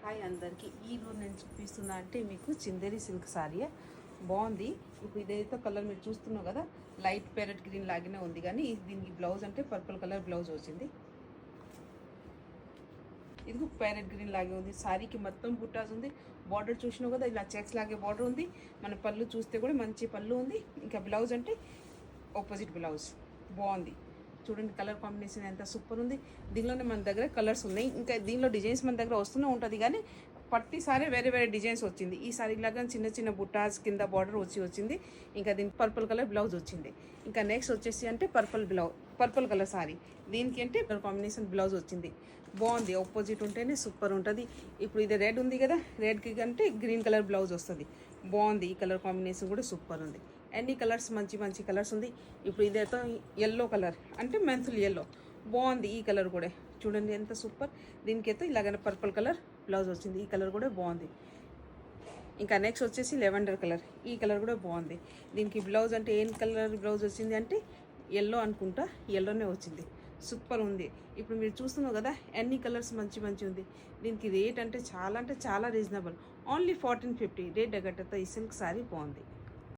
Hi అందరికీ ఈరోజు నేను చూపిస్తున్నా అంటే మీకు చిందేరి సిల్క్ సారీ బాగుంది. ఇప్పుడు ఇదైతే కలర్ మీరు చూస్తున్నావు కదా, లైట్ ప్యారెట్ గ్రీన్ లాగానే ఉంది, కానీ దీనికి బ్లౌజ్ అంటే పర్పుల్ కలర్ బ్లౌజ్ వచ్చింది. ఇది ప్యారెట్ గ్రీన్ లాగే ఉంది. సారీకి మొత్తం బుట్టాస్ ఉంది. బార్డర్ చూసినావు కదా, ఇలా చెక్స్ లాగే బార్డర్ ఉంది. మన పళ్ళు చూస్తే కూడా మంచి పళ్ళు ఉంది. ఇంకా బ్లౌజ్ అంటే ఆపోజిట్ బ్లౌజ్ బాగుంది. చూడండి కలర్ కాంబినేషన్ ఎంత సూపర్ ఉంది. దీనిలోనే మన దగ్గర కలర్స్ ఉన్నాయి. ఇంకా దీనిలో డిజైన్స్ మన దగ్గర వస్తూనే ఉంటుంది, కానీ ప్రతిసారి వేరే వేరే డిజైన్స్ వచ్చింది. ఈ సారీ లాగా చిన్న చిన్న బుట్టాస్ కింద బార్డర్ వచ్చింది. ఇంకా దీనికి పర్పుల్ కలర్ బ్లౌజ్ వచ్చింది. ఇంకా నెక్స్ట్ వచ్చేసి అంటే పర్పుల్ కలర్ సారీ, దీనికి అంటే కలర్ కాంబినేషన్ బ్లౌజ్ వచ్చింది. బాగుంది. ఆపోజిట్ ఉంటేనే సూపర్ ఉంటుంది. ఇప్పుడు ఇది రెడ్ ఉంది కదా, రెడ్కి అంటే గ్రీన్ కలర్ బ్లౌజ్ వస్తుంది. బాగుంది. ఈ కలర్ కాంబినేషన్ కూడా సూపర్ ఉంది. అన్ని కలర్స్ మంచి మంచి కలర్స్ ఉంది. ఇప్పుడు ఇదైతే ఎల్లో కలర్ అంటే మెంతులు ఎల్లో బాగుంది. ఈ కలర్ కూడా చూడండి ఎంత సూపర్. దీనికి అయితే ఇలాగనే పర్పుల్ కలర్ బ్లౌజ్ వచ్చింది. ఈ కలర్ కూడా బాగుంది. ఇంకా నెక్స్ట్ వచ్చేసి లెవెండర్ కలర్, ఈ కలర్ కూడా బాగుంది. దీనికి బ్లౌజ్ అంటే ఏం కలర్ బ్లౌజ్ వచ్చింది అంటే ఎల్లో అనుకుంటా, ఎల్లోనే వచ్చింది. సూపర్ ఉంది. ఇప్పుడు మీరు చూస్తున్నారు కదా, అన్ని కలర్స్ మంచి మంచి ఉంది. దీనికి రేట్ అంటే చాలా రీజనబుల్, ఓన్లీ 1450 రేట్ దగ్గరతో ఈ సిల్క్ సారీ బాగుంది.